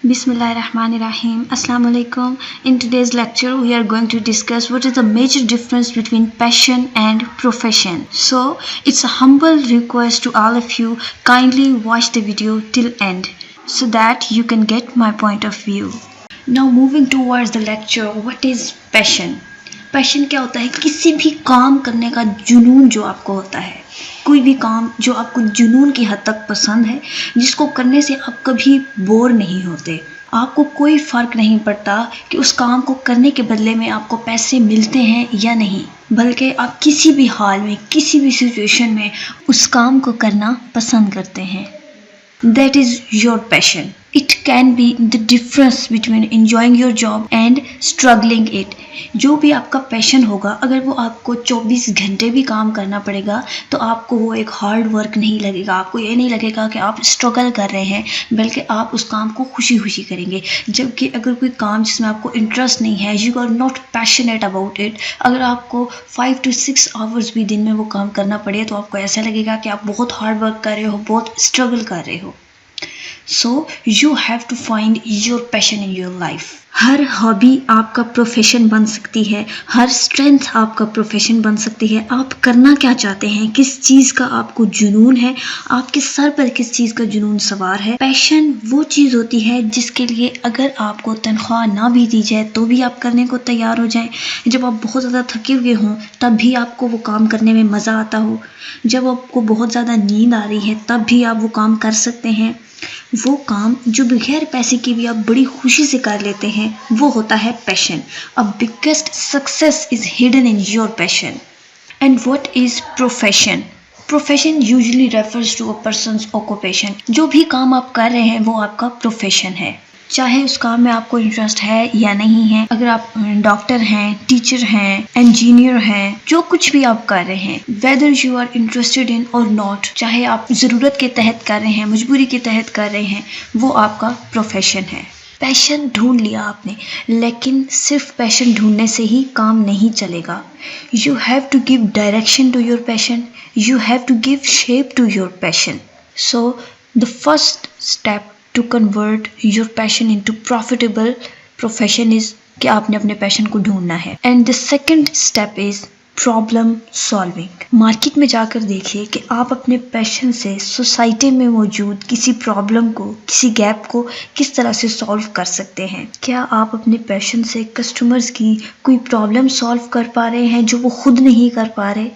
Bismillahirrahmanirrahim. Assalamu alaikum. In today's lecture, we are going to discuss what is the major difference between passion and profession. So, it's a humble request to all of you, kindly watch the video till end so that you can get my point of view. Now moving towards the lecture, what is passion? Passion क्या होता है? किसी भी काम करने का जुनून जो आपको होता है, कोई भी काम जो आपको जुनून की हद तक पसंद है, जिसको करने से आप कभी बोर नहीं होते, आपको कोई फ़र्क नहीं पड़ता कि उस काम को करने के बदले में आपको पैसे मिलते हैं या नहीं, बल्कि आप किसी भी हाल में, किसी भी सिचुएशन में उस काम को करना पसंद करते हैं. That is your passion. It can be the difference between enjoying your job and struggling it. जो भी आपका पैशन होगा, अगर वो आपको 24 घंटे भी काम करना पड़ेगा तो आपको वो एक हार्ड वर्क नहीं लगेगा, आपको ये नहीं लगेगा कि आप स्ट्रगल कर रहे हैं, बल्कि आप उस काम को खुशी खुशी करेंगे. जबकि अगर कोई काम जिसमें आपको इंटरेस्ट नहीं है, you are not passionate about it, अगर आपको 5 to 6 आवर्स भी दिन में वो काम करना पड़े तो आपको ऐसा लगेगा कि आप बहुत हार्ड वर्क कर रहे हो, बहुत स्ट्रगल कर रहे हो. So you have to find your passion in your life. Her hobby आपका प्रोफेशन बन सकती है, हर स्ट्रेंथ आपका प्रोफेशन बन सकती है. आप करना क्या चाहते हैं, किस चीज़ का आपको जुनून है, आपके सर पर किस चीज़ का जुनून सवार है. पैशन वो चीज़ होती है जिसके लिए अगर आपको तनख्वाह ना भी दी जाए तो भी आप करने को तैयार हो जाएं. जब आप बहुत ज़्यादा थके हुए हों तब भी आपको वो काम करने में मज़ा आता हो, जब आपको बहुत ज़्यादा नींद आ रही है तब भी आप वो काम कर सकते हैं. वो काम जो बगैर पैसे के भी आप बड़ी खुशी से कर लेते हैं, वो होता है passion. A biggest success is hidden in your passion. And what is profession? Profession usually refers to a person's occupation. जो भी काम आप कर रहे हैं वो आपका प्रोफेशन है, चाहे उस काम में आपको इंटरेस्ट है या नहीं है. अगर आप डॉक्टर हैं, टीचर हैं, इंजीनियर हैं, जो कुछ भी आप कर रहे हैं, whether you are interested in or not, चाहे आप ज़रूरत के तहत कर रहे हैं, मजबूरी के तहत कर रहे हैं, वो आपका प्रोफेशन है. पैशन ढूंढ लिया आपने, लेकिन सिर्फ पैशन ढूंढने से ही काम नहीं चलेगा. You have to give direction to your passion, you have to give shape to your passion. So the first step to convert your passion into profitable profession is कि आपने अपने पैशन को ढूंढना है. And the second step is problem solving. Market में जाकर देखिए कि आप अपने पैशन से सोसाइटी में मौजूद किसी प्रॉब्लम को, किसी गैप को किस तरह से सॉल्व कर सकते हैं. क्या आप अपने पैशन से कस्टमर्स की कोई प्रॉब्लम सॉल्व कर पा रहे हैं जो वो खुद नहीं कर पा रहे?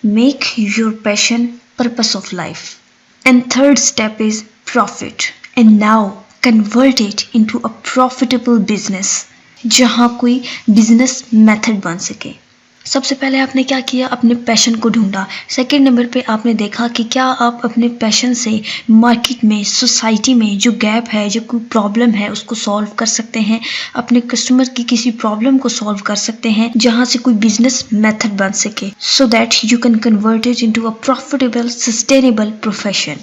Make your passion purpose of life. And third step is profit. And now convert it into a profitable business, जहाँ कोई बिजनेस मेथड बन सके. सबसे पहले आपने क्या किया? अपने पैशन को ढूंढा. सेकंड नंबर पे आपने देखा कि क्या आप अपने पैशन से मार्केट में, सोसाइटी में जो गैप है, जो कोई प्रॉब्लम है, उसको सॉल्व कर सकते हैं, अपने कस्टमर की किसी प्रॉब्लम को सॉल्व कर सकते हैं जहाँ से कोई बिजनेस मेथड बन सके, so that you can convert it into a profitable sustainable profession.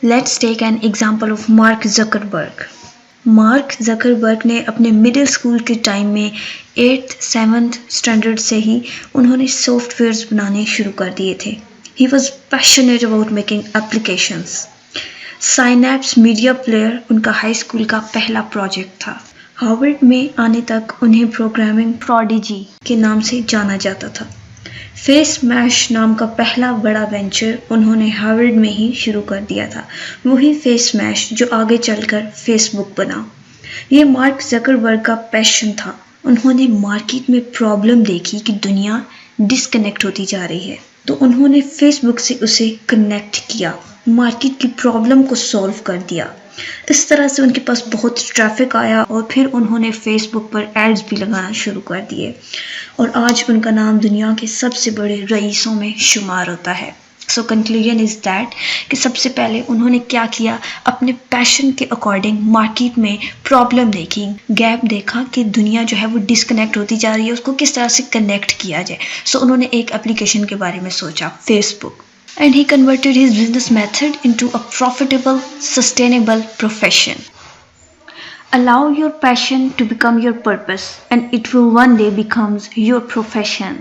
Let's take an example of Mark Zuckerberg. Mark Zuckerberg ने अपने मिडिल स्कूल के टाइम में 8th 7th स्टैंडर्ड से ही उन्होंने सॉफ्टवेयर्स बनाने शुरू कर दिए थे. He was passionate about making applications. Synapse media player उनका हाई स्कूल का पहला प्रोजेक्ट था. हार्वर्ड में आने तक उन्हें प्रोग्रामिंग प्रोडिजी के नाम से जाना जाता था. फेस मैश नाम का पहला बड़ा वेंचर उन्होंने हार्वर्ड में ही शुरू कर दिया था. वही फेस मैश जो आगे चलकर फेसबुक बना. ये मार्क ज़करबर्ग का पैशन था. उन्होंने मार्केट में प्रॉब्लम देखी कि दुनिया डिस्कनेक्ट होती जा रही है, तो उन्होंने फेसबुक से उसे कनेक्ट किया, मार्केट की प्रॉब्लम को सॉल्व कर दिया. इस तरह से उनके पास बहुत ट्रैफिक आया और फिर उन्होंने फेसबुक पर एड्स भी लगाना शुरू कर दिए और आज उनका नाम दुनिया के सबसे बड़े रईसों में शुमार होता है. सो कंक्लूजन इज़ दैट कि सबसे पहले उन्होंने क्या किया, अपने पैशन के अकॉर्डिंग मार्केट में प्रॉब्लम देखी, गैप देखा कि दुनिया जो है वो डिस्कनेक्ट होती जा रही है, उसको किस तरह से कनेक्ट किया जाए. सो उन्होंने एक एप्लीकेशन के बारे में सोचा, Facebook. And he converted his business method into a profitable, sustainable profession. Allow your passion to become your purpose, and it will one day become your profession.